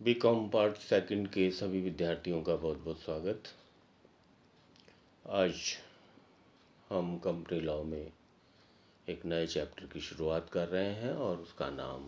BCom part second के सभी विद्यार्थियों का बहुत बहुत स्वागत। आज हम कंपनी लॉ में एक नए चैप्टर की शुरुआत कर रहे हैं और उसका नाम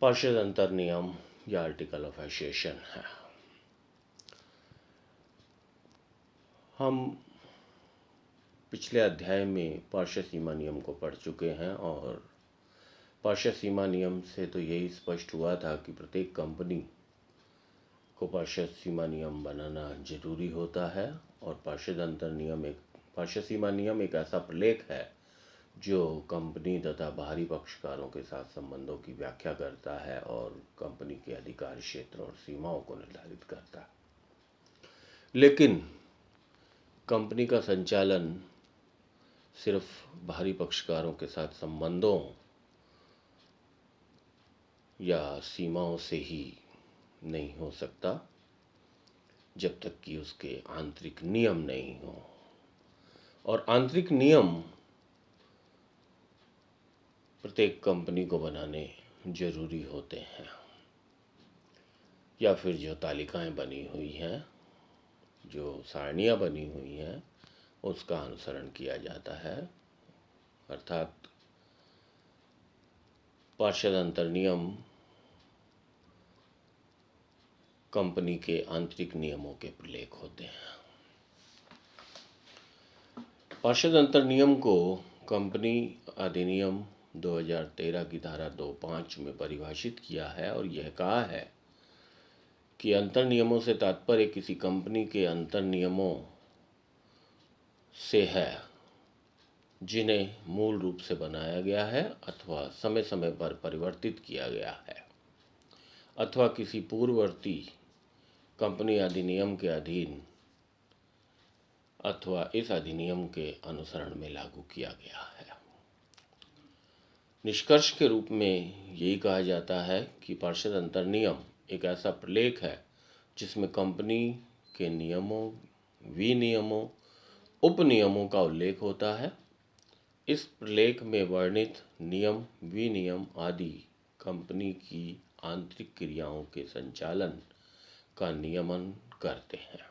पार्षद अंतर नियम या आर्टिकल ऑफ एसोसिएशन है। हम पिछले अध्याय में पार्षद सीमा नियम को पढ़ चुके हैं और पार्षद सीमा नियम से तो यही स्पष्ट हुआ था कि प्रत्येक कंपनी को पार्षद सीमा नियम बनाना जरूरी होता है और पार्षद सीमा नियम एक ऐसा प्रलेख है जो कंपनी तथा बाहरी पक्षकारों के साथ संबंधों की व्याख्या करता है और कंपनी के अधिकार क्षेत्र और सीमाओं को निर्धारित करता है। लेकिन कंपनी का संचालन सिर्फ बाहरी पक्षकारों के साथ संबंधों या सीमाओं से ही नहीं हो सकता जब तक कि उसके आंतरिक नियम नहीं हो, और आंतरिक नियम प्रत्येक कंपनी को बनाने जरूरी होते हैं, या फिर जो तालिकाएं बनी हुई हैं, जो सारणियां बनी हुई हैं, उसका अनुसरण किया जाता है। अर्थात पार्षद अंतर नियम कंपनी के आंतरिक नियमों के प्रलेख होते हैं। पार्षद अंतर नियम को कंपनी अधिनियम 2013 की धारा 2(5) में परिभाषित किया है और यह कहा है कि अंतर नियमों से तात्पर्य किसी कंपनी के अंतर नियमों से है जिन्हें मूल रूप से बनाया गया है अथवा समय समय पर परिवर्तित किया गया है अथवा किसी पूर्ववर्ती कंपनी अधिनियम के अधीन अथवा इस अधिनियम के अनुसरण में लागू किया गया है। निष्कर्ष के रूप में यही कहा जाता है कि पार्षद अंतर नियम एक ऐसा प्रलेख है जिसमें कंपनी के नियमों, विनियमों, उपनियमों का उल्लेख होता है। इस प्रलेख में वर्णित नियम, विनियम आदि कंपनी की आंतरिक क्रियाओं के संचालन का नियमन करते हैं।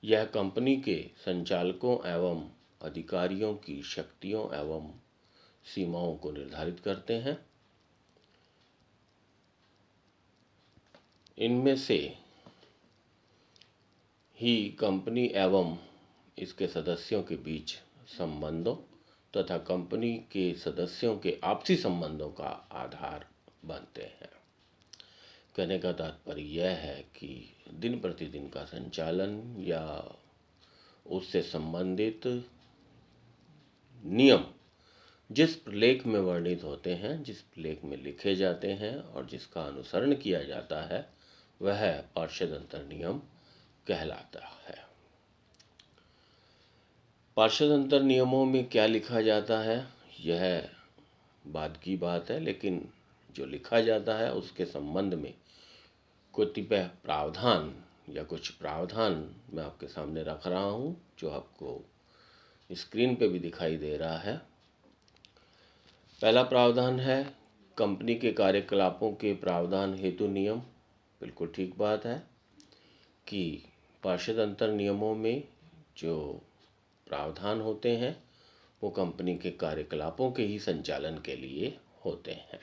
यह कंपनी के संचालकों एवं अधिकारियों की शक्तियों एवं सीमाओं को निर्धारित करते हैं। इनमें से ही कंपनी एवं इसके सदस्यों के बीच संबंधों तथा कंपनी के सदस्यों के आपसी संबंधों का आधार बनते हैं। कहने का तात्पर्य यह है कि दिन प्रतिदिन का संचालन या उससे संबंधित नियम जिस प्रलेख में वर्णित होते हैं, जिस प्रलेख में लिखे जाते हैं और जिसका अनुसरण किया जाता है, वह पार्षद अंतर नियम कहलाता है। पार्षद अंतर नियमों में क्या लिखा जाता है यह बाद की बात है, लेकिन जो लिखा जाता है उसके संबंध में कतिपय प्रावधान या कुछ प्रावधान मैं आपके सामने रख रहा हूं, जो आपको स्क्रीन पे भी दिखाई दे रहा है। पहला प्रावधान है कंपनी के कार्यकलापों के प्रावधान हेतु नियम। बिल्कुल ठीक बात है कि पार्षद अंतर नियमों में जो प्रावधान होते हैं वो कंपनी के कार्यकलापों के ही संचालन के लिए होते हैं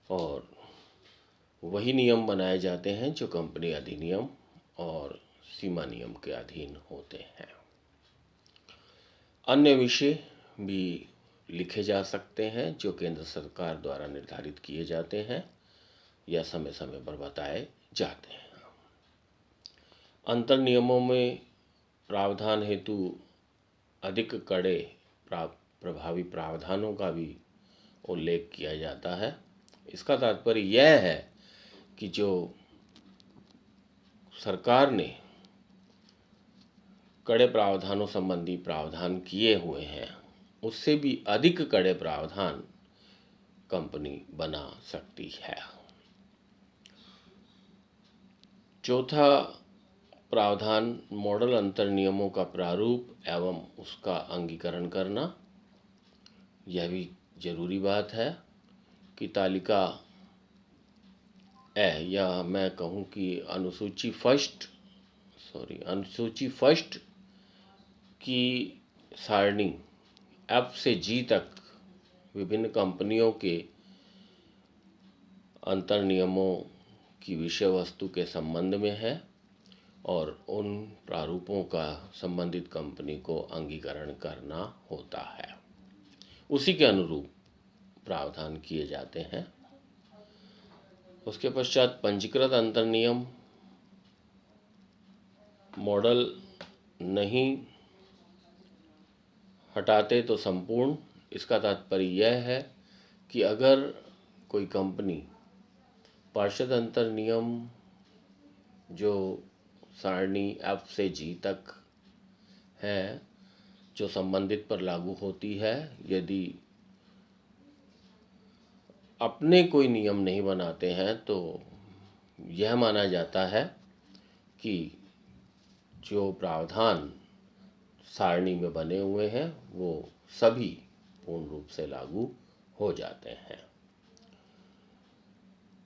और वही नियम बनाए जाते हैं जो कंपनी अधिनियम और सीमा नियम के अधीन होते हैं। अन्य विषय भी लिखे जा सकते हैं जो केंद्र सरकार द्वारा निर्धारित किए जाते हैं या समय समय पर बताए जाते हैं। अंतर नियमों में प्रावधान हेतु अधिक कड़े प्रभावी प्रावधानों का भी उल्लेख किया जाता है। इसका तात्पर्य यह है कि जो सरकार ने कड़े प्रावधानों संबंधी प्रावधान किए हुए हैं उससे भी अधिक कड़े प्रावधान कंपनी बना सकती है। चौथा प्रावधान मॉडल अंतर नियमों का प्रारूप एवं उसका अंगीकरण करना। यह भी जरूरी बात है कि तालिका या मैं कहूँ कि अनुसूची फर्स्ट की सारणी एफ से जी तक विभिन्न कंपनियों के अंतर नियमों की विषय वस्तु के संबंध में है और उन प्रारूपों का संबंधित कंपनी को अंगीकरण करना होता है। उसी के अनुरूप प्रावधान किए जाते हैं। उसके पश्चात पंजीकृत अंतर नियम मॉडल नहीं हटाते तो संपूर्ण। इसका तात्पर्य यह है कि अगर कोई कंपनी पार्षद अंतर नियम जो सारणी एफ से जी तक है जो संबंधित पर लागू होती है, यदि अपने कोई नियम नहीं बनाते हैं तो यह माना जाता है कि जो प्रावधान सारणी में बने हुए हैं वो सभी पूर्ण रूप से लागू हो जाते हैं।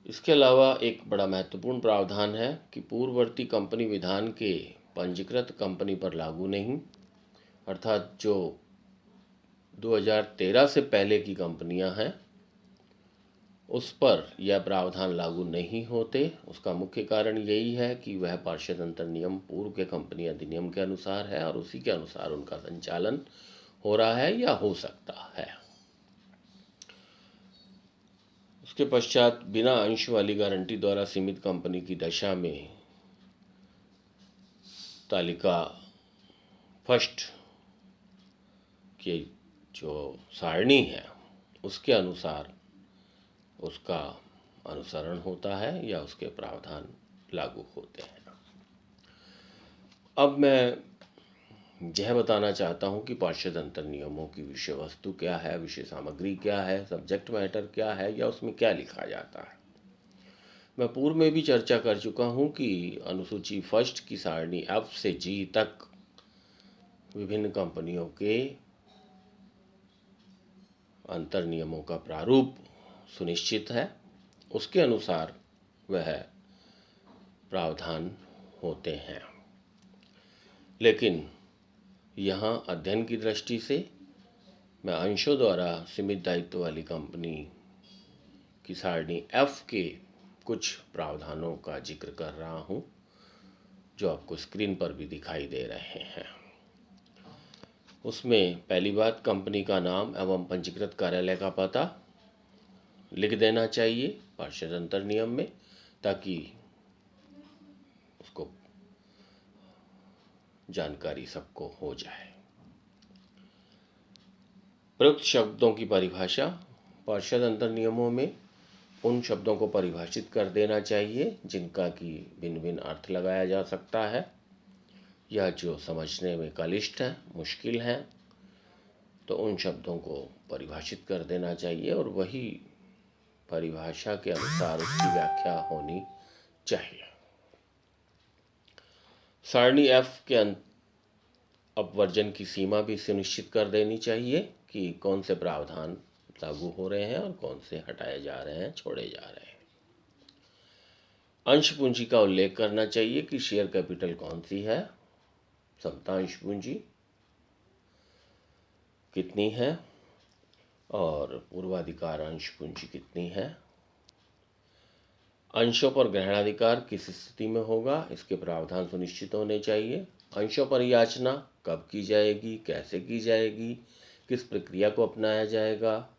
इसके अलावा एक बड़ा महत्वपूर्ण प्रावधान है कि पूर्ववर्ती कंपनी विधान के पंजीकृत कंपनी पर लागू नहीं, अर्थात जो 2013 से पहले की कंपनियां हैं उस पर यह प्रावधान लागू नहीं होते। उसका मुख्य कारण यही है कि वह पार्षद अंतर नियम पूर्व के कंपनी अधिनियम के अनुसार है और उसी के अनुसार उनका संचालन हो रहा है या हो सकता है। उसके पश्चात बिना अंश वाली गारंटी द्वारा सीमित कंपनी की दशा में तालिका फर्स्ट की जो सारणी है उसके अनुसार उसका अनुसरण होता है या उसके प्रावधान लागू होते हैं। अब मैं यह बताना चाहता हूं कि पार्षद अंतर नियमों की विषय वस्तु क्या है, विषय सामग्री क्या है, सब्जेक्ट मैटर क्या है या उसमें क्या लिखा जाता है। मैं पूर्व में भी चर्चा कर चुका हूं कि अनुसूची फर्स्ट की सारणी एफ से जी तक विभिन्न कंपनियों के अंतर नियमों का प्रारूप सुनिश्चित है, उसके अनुसार वह प्रावधान होते हैं। लेकिन यहाँ अध्ययन की दृष्टि से मैं अंशों द्वारा सीमित दायित्व वाली कंपनी की सारणी एफ के कुछ प्रावधानों का जिक्र कर रहा हूँ जो आपको स्क्रीन पर भी दिखाई दे रहे हैं। उसमें पहली बात, कंपनी का नाम एवं पंजीकृत कार्यालय का पता लिख देना चाहिए पार्षद अंतर नियम में, ताकि उसको जानकारी सबको हो जाए। प्रयुक्त शब्दों की परिभाषा, पार्षद अंतर नियमों में उन शब्दों को परिभाषित कर देना चाहिए जिनका कि भिन्न भिन्न अर्थ लगाया जा सकता है या जो समझने में क्लिष्ट है, मुश्किल है, तो उन शब्दों को परिभाषित कर देना चाहिए और वही परिभाषा के अनुसार उसकी व्याख्या होनी चाहिए। सारणी एफ के अपवर्जन की सीमा भी सुनिश्चित कर देनी चाहिए कि कौन से प्रावधान लागू हो रहे हैं और कौन से हटाए जा रहे हैं, छोड़े जा रहे हैं। अंश पूंजी का उल्लेख करना चाहिए कि शेयर कैपिटल कौन सी है, समता अंश पूंजी कितनी है और पूर्वाधिकार अंश पूंजी कितनी है। अंशों पर ग्रहणाधिकार किस स्थिति में होगा, इसके प्रावधान सुनिश्चित होने चाहिए। अंशों पर याचना कब की जाएगी, कैसे की जाएगी, किस प्रक्रिया को अपनाया जाएगा,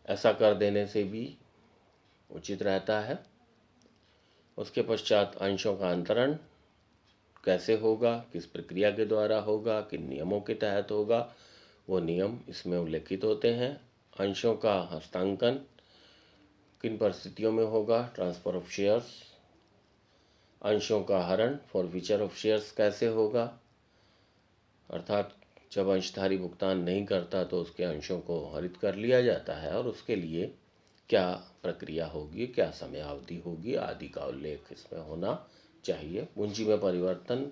ऐसा कर देने से भी उचित रहता है। उसके पश्चात अंशों का अंतरण कैसे होगा, किस प्रक्रिया के द्वारा होगा, किन नियमों के तहत होगा, वो नियम इसमें उल्लेखित होते हैं। अंशों का हस्तांकन किन परिस्थितियों में होगा, ट्रांसफर ऑफ शेयर्स। अंशों का हरण, फॉरफीचर ऑफ शेयर्स कैसे होगा, अर्थात जब अंशधारी भुगतान नहीं करता तो उसके अंशों को हरित कर लिया जाता है और उसके लिए क्या प्रक्रिया होगी, क्या समयावधि होगी आदि का उल्लेख इसमें होना चाहिए। पूंजी में परिवर्तन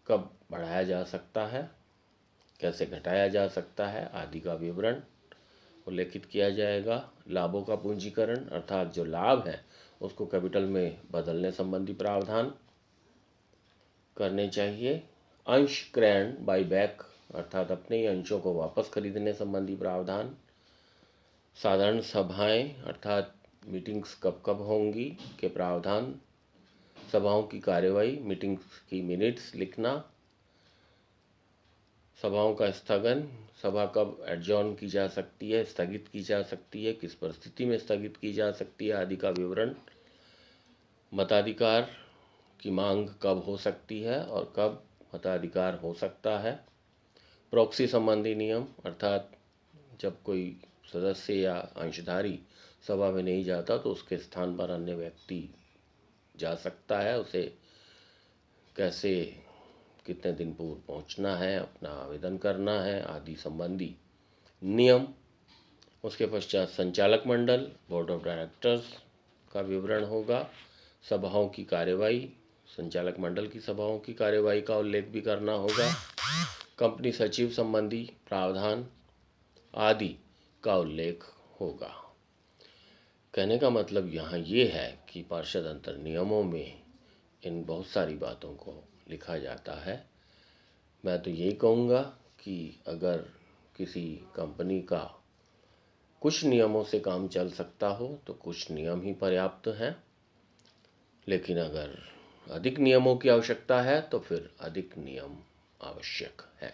कब बढ़ाया जा सकता है, कैसे घटाया जा सकता है आदि का विवरण उल्लेखित किया जाएगा। लाभों का पूंजीकरण अर्थात जो लाभ है उसको कैपिटल में बदलने संबंधी प्रावधान करने चाहिए। अंश क्रयण बाई बैक अर्थात अपने ही अंशों को वापस खरीदने संबंधी प्रावधान। साधारण सभाएं अर्थात मीटिंग्स कब कब होंगी के प्रावधान। सभाओं की कार्यवाही मीटिंग्स की मिनट्स लिखना। सभाओं का स्थगन, सभा कब एडजॉर्न की जा सकती है, स्थगित की जा सकती है, किस परिस्थिति में स्थगित की जा सकती है आदि का विवरण। मताधिकार की मांग कब हो सकती है और कब मताधिकार हो सकता है। प्रॉक्सी संबंधी नियम अर्थात जब कोई सदस्य या अंशधारी सभा में नहीं जाता तो उसके स्थान पर अन्य व्यक्ति जा सकता है, उसे कैसे कितने दिन पूर्व पहुंचना है, अपना आवेदन करना है आदि संबंधी नियम। उसके पश्चात संचालक मंडल बोर्ड ऑफ डायरेक्टर्स का विवरण होगा। सभाओं की कार्यवाही, संचालक मंडल की सभाओं की कार्यवाही का उल्लेख भी करना होगा। कंपनी सचिव संबंधी प्रावधान आदि का उल्लेख होगा। कहने का मतलब यहाँ ये है कि पार्षद अंतर नियमों में इन बहुत सारी बातों को लिखा जाता है। मैं तो यही कहूँगा कि अगर किसी कंपनी का कुछ नियमों से काम चल सकता हो तो कुछ नियम ही पर्याप्त हैं, लेकिन अगर अधिक नियमों की आवश्यकता है तो फिर अधिक नियम आवश्यक है।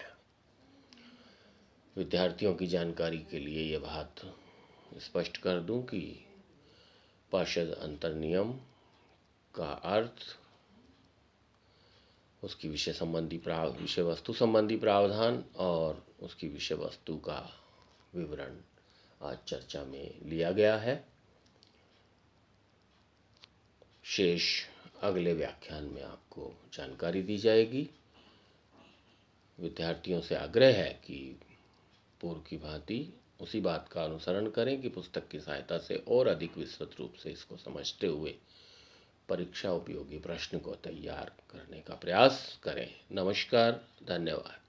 विद्यार्थियों की जानकारी के लिए ये बात स्पष्ट कर दूं कि पार्षद अंतर नियम का अर्थ उसकी विषय वस्तु संबंधी प्रावधान और उसकी विषय वस्तु का विवरण आज चर्चा में लिया गया है। शेष अगले व्याख्यान में आपको जानकारी दी जाएगी। विद्यार्थियों से आग्रह है कि पूर्व की भांति उसी बात का अनुसरण करें कि पुस्तक की सहायता से और अधिक विस्तृत रूप से इसको समझते हुए परीक्षा उपयोगी प्रश्न को तैयार करने का प्रयास करें। नमस्कार, धन्यवाद।